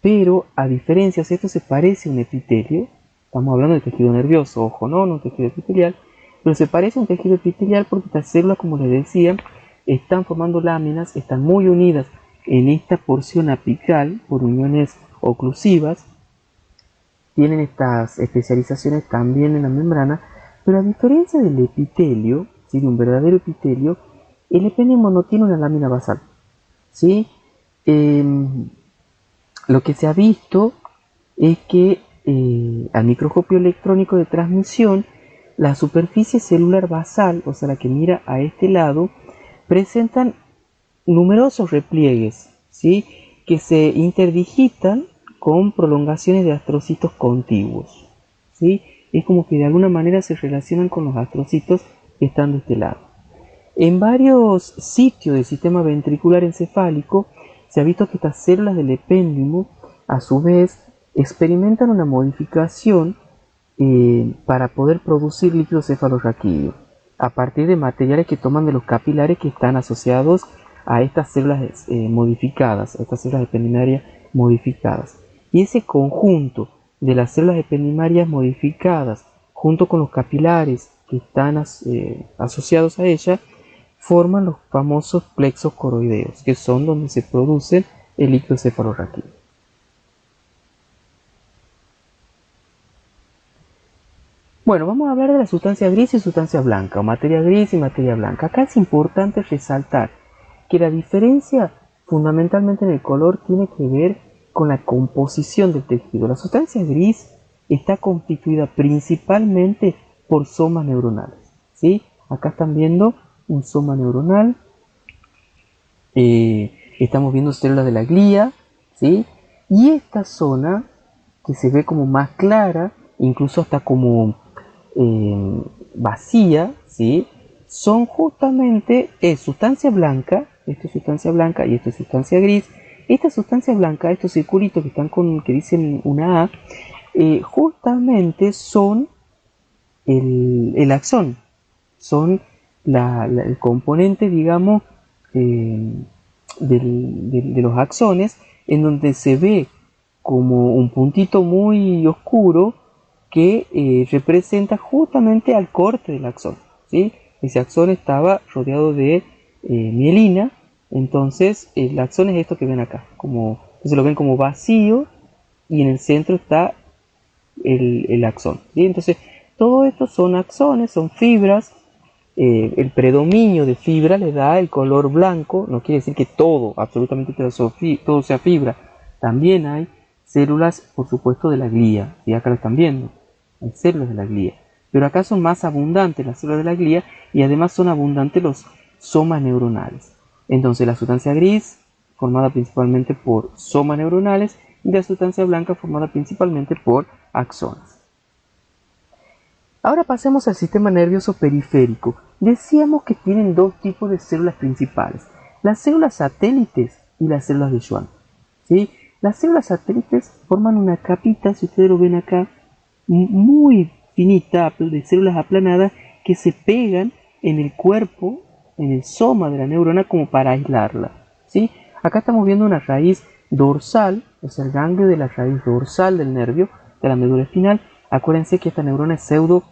pero a diferencia, si esto se parece a un epitelio, estamos hablando de tejido nervioso, ojo, no un tejido epitelial, pero se parece a un tejido epitelial porque estas células, como les decía, están formando láminas, están muy unidas en esta porción apical por uniones oclusivas, tienen estas especializaciones también en la membrana, pero a diferencia del epitelio, ¿sí? De un verdadero epitelio, el epéndimo no tiene una lámina basal, ¿sí? Lo que se ha visto es que al microscopio electrónico de transmisión, la superficie celular basal, o sea la que mira a este lado, presentan numerosos repliegues, ¿sí? Que se interdigitan con prolongaciones de astrocitos contiguos, ¿sí? Es como que de alguna manera se relacionan con los astrocitos que están de este lado. En varios sitios del sistema ventricular encefálico se ha visto que estas células del epéndimo, a su vez, experimentan una modificación para poder producir líquido cefalorraquídeo a partir de materiales que toman de los capilares que están asociados a estas células modificadas, a estas células ependimarias modificadas. Y ese conjunto de las células ependimarias modificadas junto con los capilares que están asociados a ella forman los famosos plexos coroideos, que son donde se produce el líquido cefalorraquídeo. Bueno, vamos a hablar de la sustancia gris y sustancia blanca, o materia gris y materia blanca. Acá es importante resaltar que la diferencia fundamentalmente en el color tiene que ver con la composición del tejido. La sustancia gris está constituida principalmente por somas neuronales, ¿sí? Acá están viendo un soma neuronal, estamos viendo células de la glía, ¿sí? Y esta zona que se ve como más clara, incluso hasta como vacía, ¿sí? Son justamente sustancia blanca, esto es sustancia blanca y esto es sustancia gris. Esta sustancia blanca, estos circulitos que están que dicen una A, justamente son el axón, son el componente, digamos, de los axones, en donde se ve como un puntito muy oscuro que representa justamente al corte del axón, ¿sí? Ese axón estaba rodeado de mielina, entonces el axón es esto que ven acá, entonces lo ven como vacío y en el centro está el axón, ¿sí? Entonces todo esto son axones, son fibras. El predominio de fibra le da el color blanco, no quiere decir que todo, absolutamente todo sea fibra. También hay células, por supuesto, de la glía, y acá lo están viendo, hay células de la glía. Pero acá son más abundantes las células de la glía y además son abundantes los somas neuronales. Entonces la sustancia gris, formada principalmente por somas neuronales, y la sustancia blanca, formada principalmente por axones. Ahora pasemos al sistema nervioso periférico. Decíamos que tienen dos tipos de células principales, las células satélites y las células de Schwann, ¿sí? Las células satélites forman una capita, si ustedes lo ven acá, muy finita, de células aplanadas que se pegan en el cuerpo, en el soma de la neurona como para aislarla, ¿sí? Acá estamos viendo una raíz dorsal, es el ganglio de la raíz dorsal del nervio, de la médula espinal. Acuérdense que esta neurona es pseudo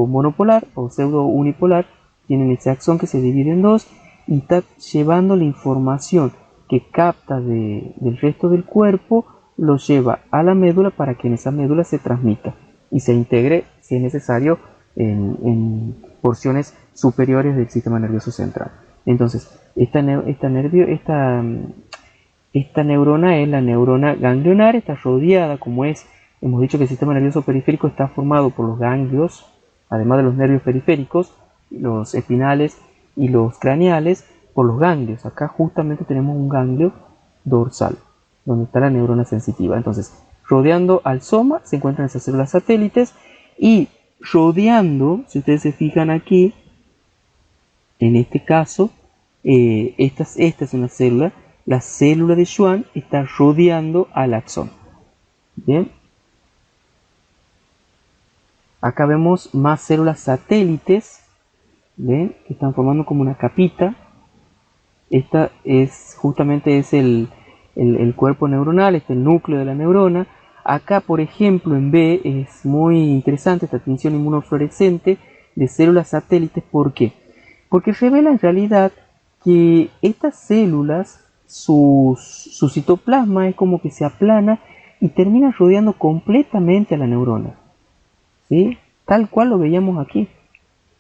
monopolar o pseudo unipolar, tienen ese axón que se divide en dos y está llevando la información que capta del resto del cuerpo, lo lleva a la médula para que en esa médula se transmita y se integre, si es necesario, en porciones superiores del sistema nervioso central. Entonces, esta neurona es la neurona ganglionar, está rodeada, hemos dicho que el sistema nervioso periférico está formado por los ganglios, además de los nervios periféricos, los espinales y los craneales, por los ganglios. Acá justamente tenemos un ganglio dorsal, donde está la neurona sensitiva. Entonces, rodeando al soma se encuentran esas células satélites y rodeando, si ustedes se fijan aquí, en este caso, esta es una célula, la célula de Schwann está rodeando al axón. Bien. Acá vemos más células satélites, ¿ven? Que están formando como una capita. Esta es justamente el cuerpo neuronal, el núcleo de la neurona. Acá, por ejemplo, en B es muy interesante esta tinción inmunofluorescente de células satélites. ¿Por qué? Porque revela en realidad que estas células, su citoplasma es como que se aplana y termina rodeando completamente a la neurona, ¿sí? Tal cual lo veíamos aquí,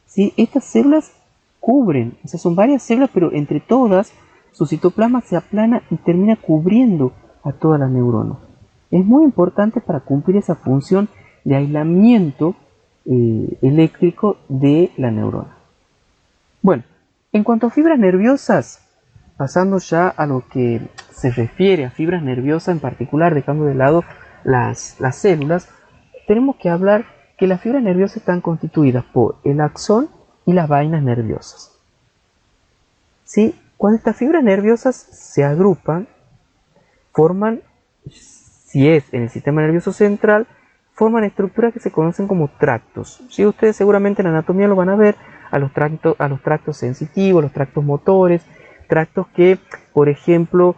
¿sí? Estas células cubren, o sea, son varias células, pero entre todas su citoplasma se aplana y termina cubriendo a toda la neurona. Es muy importante para cumplir esa función de aislamiento eléctrico de la neurona. Bueno, en cuanto a fibras nerviosas, pasando ya a lo que se refiere a fibras nerviosas en particular, dejando de lado las células, tenemos que hablar que las fibras nerviosas están constituidas por el axón y las vainas nerviosas. ¿Sí? Cuando estas fibras nerviosas se agrupan, forman, si es en el sistema nervioso central, forman estructuras que se conocen como tractos. ¿Sí? Ustedes seguramente en la anatomía lo van a ver, a los tractos sensitivos, los tractos motores, tractos que, por ejemplo,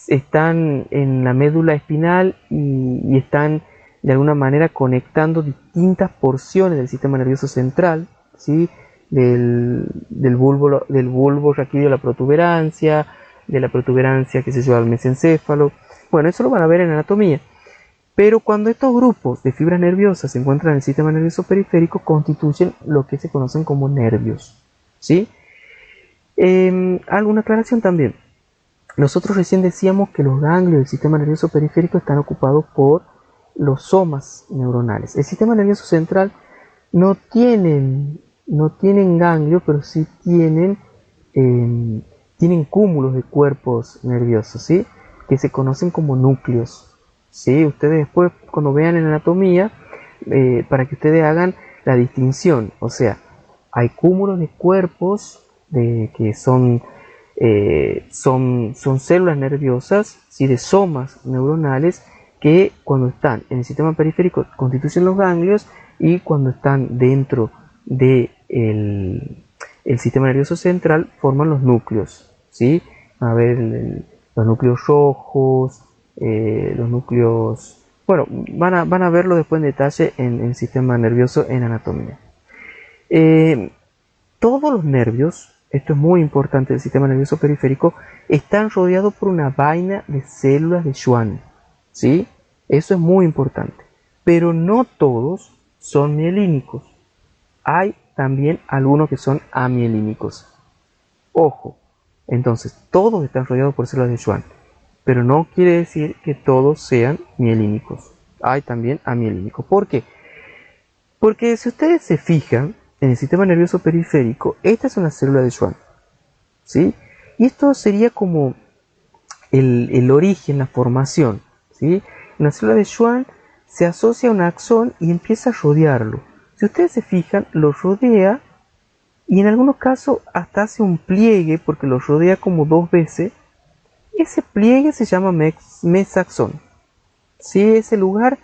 están en la médula espinal y están de alguna manera conectando distintas porciones del sistema nervioso central, ¿sí? del bulbo raquídeo a la protuberancia, de la protuberancia que se lleva al mesencéfalo. Bueno, eso lo van a ver en anatomía. Pero cuando estos grupos de fibras nerviosas se encuentran en el sistema nervioso periférico, constituyen lo que se conocen como nervios, ¿sí? Alguna aclaración también. Nosotros recién decíamos que los ganglios del sistema nervioso periférico están ocupados por los somas neuronales. El sistema nervioso central no tienen ganglios, pero sí tienen cúmulos de cuerpos nerviosos, ¿sí? Que se conocen como núcleos. ¿Sí? Ustedes después, cuando vean en anatomía, para que ustedes hagan la distinción, o sea, hay cúmulos de cuerpos que son células nerviosas, ¿sí? De somas neuronales, que cuando están en el sistema periférico constituyen los ganglios, y cuando están dentro del sistema nervioso central forman los núcleos, ¿sí? A ver, los núcleos rojos, los núcleos... Bueno, van a verlo después en detalle en el sistema nervioso en anatomía. Todos los nervios, esto es muy importante del sistema nervioso periférico, están rodeados por una vaina de células de Schwann, ¿sí? Eso es muy importante. Pero no todos son mielínicos. Hay también algunos que son amielínicos. Ojo, entonces todos están rodeados por células de Schwann, pero no quiere decir que todos sean mielínicos. Hay también amielínicos. ¿Por qué? Porque si ustedes se fijan en el sistema nervioso periférico, esta es una célula de Schwann, ¿sí? Y esto sería como el origen, la formación, ¿sí? Una célula de Schwann se asocia a un axón y empieza a rodearlo. Si ustedes se fijan, lo rodea y en algunos casos hasta hace un pliegue porque lo rodea como 2 veces. Ese pliegue se llama mesaxón, ¿sí? Es el lugar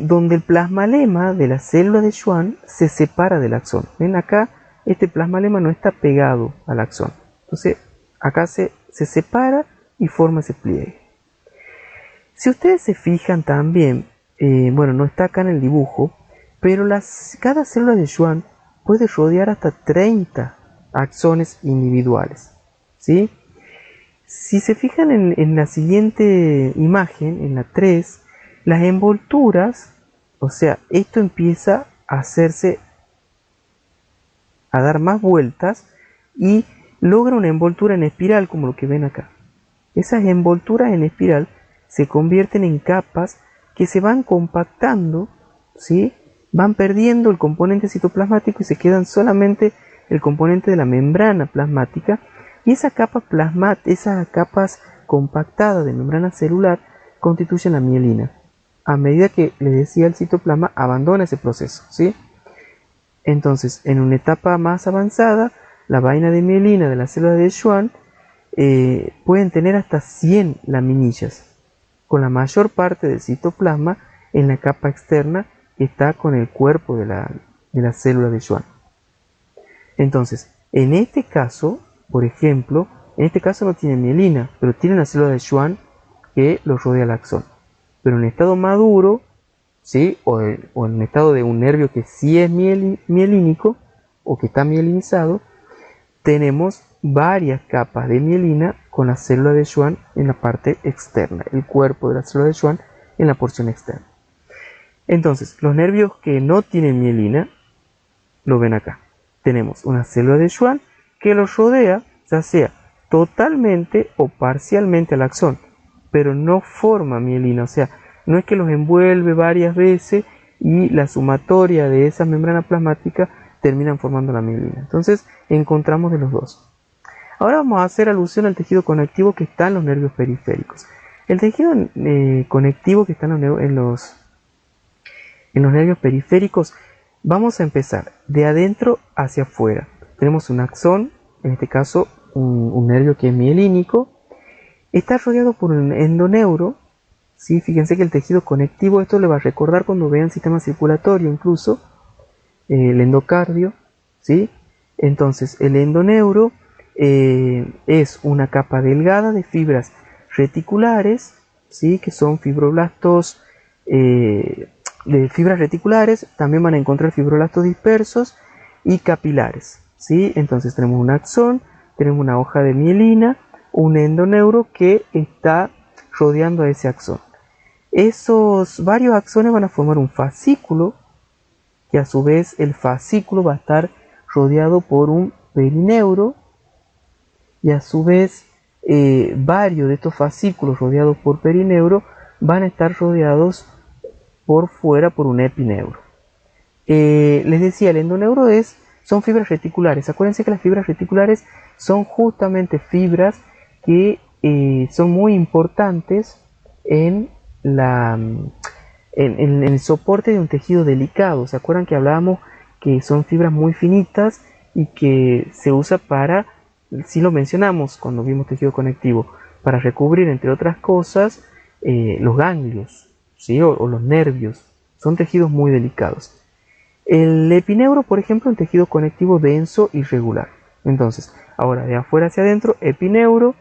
donde el plasmalema de la célula de Schwann se separa del axón. Ven acá, este plasmalema no está pegado al axón. Entonces, acá se separa y forma ese pliegue. Si ustedes se fijan también, bueno, no está acá en el dibujo, pero cada célula de Schwann puede rodear hasta 30 axones individuales, ¿sí? Si se fijan en la siguiente imagen, en la 3, las envolturas, o sea, esto empieza a hacerse, a dar más vueltas y logra una envoltura en espiral como lo que ven acá. Esas envolturas en espiral se convierten en capas que se van compactando, ¿sí? Van perdiendo el componente citoplasmático y se quedan solamente el componente de la membrana plasmática, y esas capas compactadas de membrana celular constituyen la mielina. A medida que, les decía, el citoplasma abandona ese proceso, ¿sí? Entonces, en una etapa más avanzada, la vaina de mielina de la célula de Schwann pueden tener hasta 100 laminillas, con la mayor parte del citoplasma en la capa externa que está con el cuerpo de la célula de Schwann. Entonces, en este caso, por ejemplo, en este caso no tiene mielina, pero tiene una célula de Schwann que lo rodea el axón. Pero en estado maduro, ¿sí? o en estado de un nervio que sí es mielínico o que está mielinizado, tenemos varias capas de mielina con la célula de Schwann en la parte externa, el cuerpo de la célula de Schwann en la porción externa. Entonces, los nervios que no tienen mielina, lo ven acá. Tenemos una célula de Schwann que los rodea, ya sea totalmente o parcialmente al axón, pero no forma mielina, o sea, no es que los envuelve varias veces y la sumatoria de esa membrana plasmática terminan formando la mielina. Entonces encontramos de los dos. Ahora vamos a hacer alusión al tejido conectivo que está en los nervios periféricos. El tejido conectivo que está en los nervios periféricos, vamos a empezar de adentro hacia afuera. Tenemos un axón, en este caso un nervio que es mielínico. Está rodeado por un endoneuro, ¿sí? Fíjense que el tejido conectivo, esto le va a recordar cuando vean sistema circulatorio incluso, el endocardio, ¿sí? Entonces el endoneuro es una capa delgada de fibras reticulares, ¿sí? Que son fibroblastos de fibras reticulares. También van a encontrar fibroblastos dispersos y capilares, ¿sí? Entonces tenemos un axón, tenemos una hoja de mielina, un endoneuro que está rodeando a ese axón. Esos varios axones van a formar un fascículo, que a su vez el fascículo va a estar rodeado por un perineuro, y a su vez varios de estos fascículos rodeados por perineuro van a estar rodeados por fuera por un epineuro. Les decía, el endoneuro son fibras reticulares. Acuérdense que las fibras reticulares son justamente fibras que son muy importantes en el soporte de un tejido delicado. ¿Se acuerdan que hablábamos que son fibras muy finitas y que se usa para, si lo mencionamos cuando vimos tejido conectivo, para recubrir, entre otras cosas, los ganglios, ¿sí? o los nervios? Son tejidos muy delicados. El epineuro, por ejemplo, es un tejido conectivo denso y regular. Entonces, ahora de afuera hacia adentro, epineuro.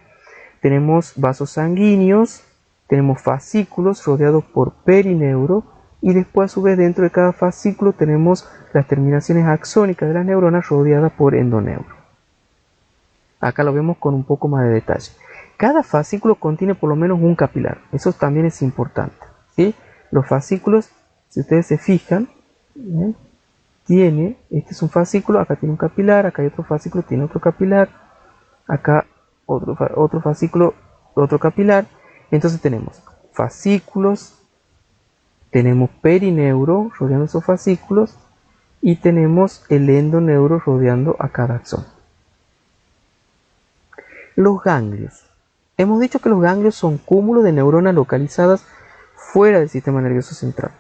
tenemos vasos sanguíneos, tenemos fascículos rodeados por perineuro, y después a su vez dentro de cada fascículo tenemos las terminaciones axónicas de las neuronas rodeadas por endoneuro. Acá lo vemos con un poco más de detalle. Cada fascículo contiene por lo menos un capilar, eso también es importante, ¿sí? Los fascículos, si ustedes se fijan, este es un fascículo, acá tiene un capilar, acá hay otro fascículo, tiene otro capilar, acá otro fascículo, otro capilar. Entonces tenemos fascículos, tenemos perineuro rodeando esos fascículos y tenemos el endoneuro rodeando a cada axón. Los ganglios. Hemos dicho que los ganglios son cúmulos de neuronas localizadas fuera del sistema nervioso central.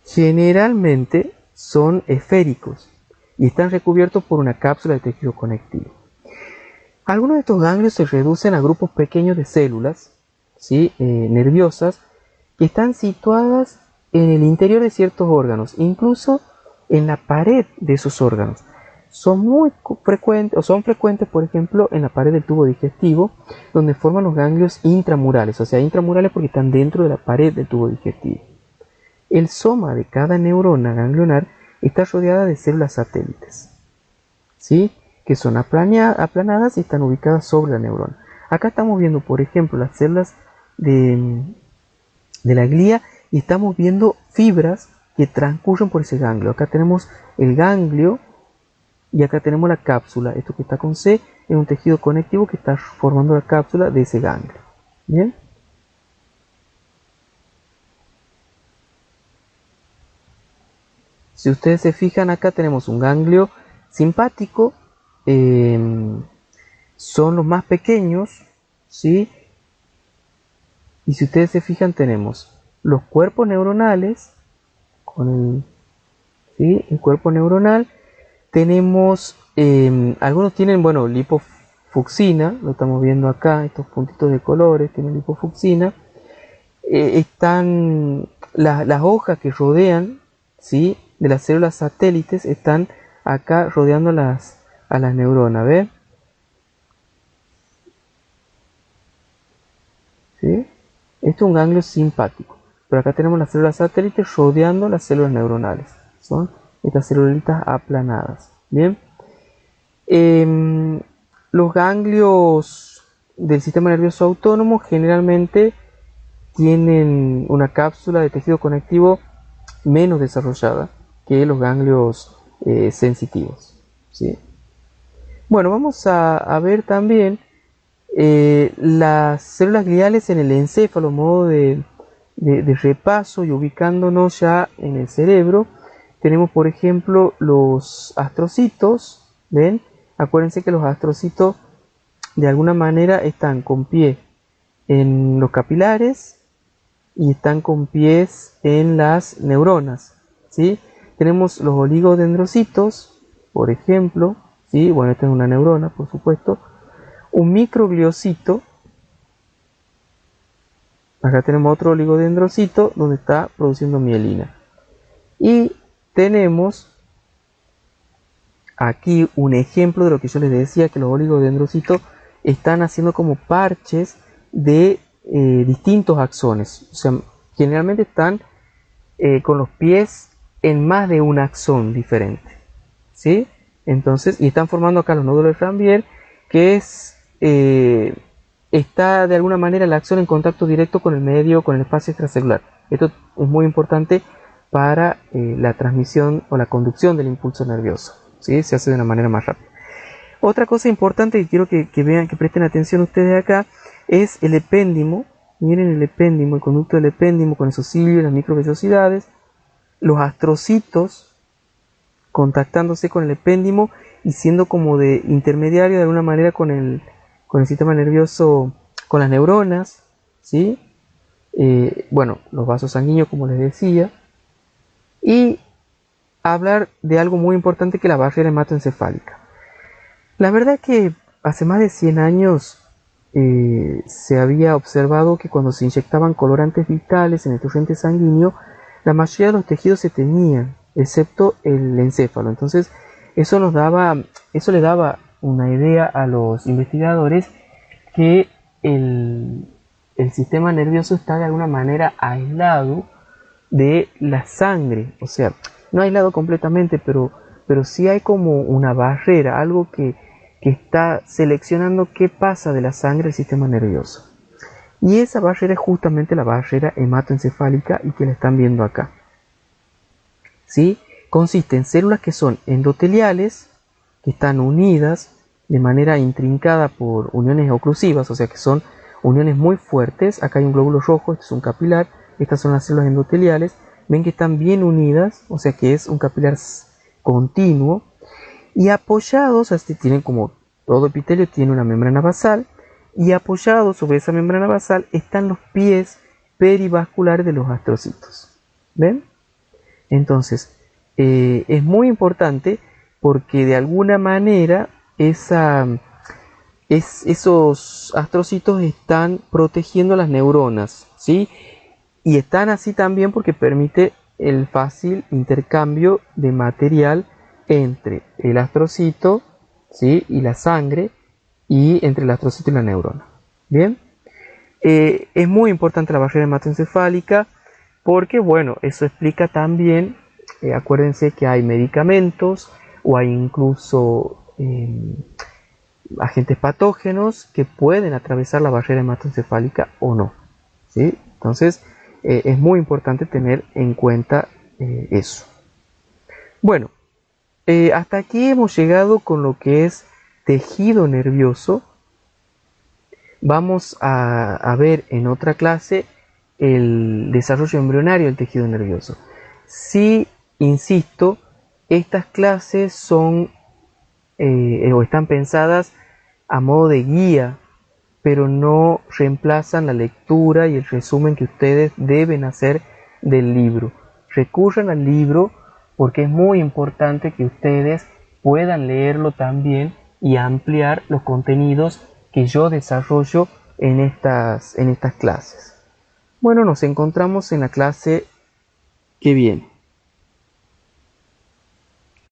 Generalmente son esféricos y están recubiertos por una cápsula de tejido conectivo. Algunos de estos ganglios se reducen a grupos pequeños de células, ¿sí? Nerviosas, que están situadas en el interior de ciertos órganos, incluso en la pared de esos órganos. Son frecuentes, por ejemplo, en la pared del tubo digestivo, donde forman los ganglios intramurales, o sea, intramurales porque están dentro de la pared del tubo digestivo. El soma de cada neurona ganglionar está rodeada de células satélites, ¿sí? Que son aplanadas y están ubicadas sobre la neurona. Acá estamos viendo, por ejemplo, las células de la glía y estamos viendo fibras que transcurren por ese ganglio. Acá tenemos el ganglio y acá tenemos la cápsula. Esto que está con C es un tejido conectivo que está formando la cápsula de ese ganglio. ¿Bien? Si ustedes se fijan, acá tenemos un ganglio simpático, son los más pequeños, ¿sí? Y si ustedes se fijan, tenemos los cuerpos neuronales, ¿sí? El cuerpo neuronal, tenemos, algunos tienen, bueno, lipofucsina, lo estamos viendo acá, estos puntitos de colores tienen lipofucsina, están las hojas que rodean, ¿sí? De las células satélites están acá rodeando a las neuronas, ¿ves? ¿Sí? Esto es un ganglio simpático, pero acá tenemos las células satélites rodeando las células neuronales, son estas celulitas aplanadas, ¿bien? Los ganglios del sistema nervioso autónomo generalmente tienen una cápsula de tejido conectivo menos desarrollada que los ganglios sensitivos, ¿sí? Bueno, vamos a ver también las células gliales en el encéfalo, modo de repaso y ubicándonos ya en el cerebro. Tenemos, por ejemplo, los astrocitos, ¿ven? Acuérdense que los astrocitos de alguna manera están con pie en los capilares y están con pies en las neuronas, ¿sí? Tenemos los oligodendrocitos, por ejemplo, ¿sí? Bueno, esta es una neurona, por supuesto. Un microgliocito, acá tenemos otro oligodendrocito donde está produciendo mielina. Y tenemos aquí un ejemplo de lo que yo les decía, que los oligodendrocitos están haciendo como parches de distintos axones. O sea, generalmente están con los pies en más de un axón diferente, ¿sí? Entonces, y están formando acá los nódulos de Ranvier, que está de alguna manera el axón en contacto directo con el medio, con el espacio extracelular. Esto es muy importante para la transmisión o la conducción del impulso nervioso, ¿sí? Se hace de una manera más rápida. Otra cosa importante que quiero que vean, que presten atención ustedes acá, es el epéndimo. Miren el epéndimo, el conducto del epéndimo con esos cilios, las microvellosidades, los astrocitos contactándose con el epéndimo y siendo como de intermediario de alguna manera con el sistema nervioso, con las neuronas, ¿sí? Bueno, los vasos sanguíneos, como les decía, y hablar de algo muy importante, que es la barrera hematoencefálica. La verdad es que hace más de 100 años se había observado que cuando se inyectaban colorantes vitales en el torrente sanguíneo, la mayoría de los tejidos se teñían, excepto el encéfalo. Entonces, eso le daba una idea a los investigadores que el, el sistema nervioso está de alguna manera aislado de la sangre, o sea, no aislado completamente, pero sí hay como una barrera, algo que está seleccionando qué pasa de la sangre al sistema nervioso. Y esa barrera es justamente la barrera hematoencefálica y que la están viendo acá. ¿Sí? Consiste en células que son endoteliales, que están unidas de manera intrincada por uniones oclusivas, o sea que son uniones muy fuertes. Acá hay un glóbulo rojo, este es un capilar, estas son las células endoteliales. Ven que están bien unidas, o sea que es un capilar continuo. Y apoyados, así tienen como todo epitelio, tiene una membrana basal. Y apoyados sobre esa membrana basal están los pies perivasculares de los astrocitos. ¿Ven? Entonces, es muy importante porque de alguna manera esos astrocitos están protegiendo las neuronas, ¿sí? Y están así también porque permite el fácil intercambio de material entre el astrocito, ¿sí? Y la sangre, y entre el astrocito y la neurona. Bien, es muy importante la barrera hematoencefálica porque, bueno, eso explica también, acuérdense que hay medicamentos o hay incluso agentes patógenos que pueden atravesar la barrera hematoencefálica o no, ¿sí? Entonces, es muy importante tener en cuenta eso. Bueno, hasta aquí hemos llegado con lo que es tejido nervioso. Vamos a ver en otra clase el desarrollo embrionario del tejido nervioso. Sí, insisto, estas clases son o están pensadas a modo de guía, pero no reemplazan la lectura y el resumen que ustedes deben hacer del libro. Recurran al libro porque es muy importante que ustedes puedan leerlo también y ampliar los contenidos que yo desarrollo en estas clases. Bueno, nos encontramos en la clase que viene.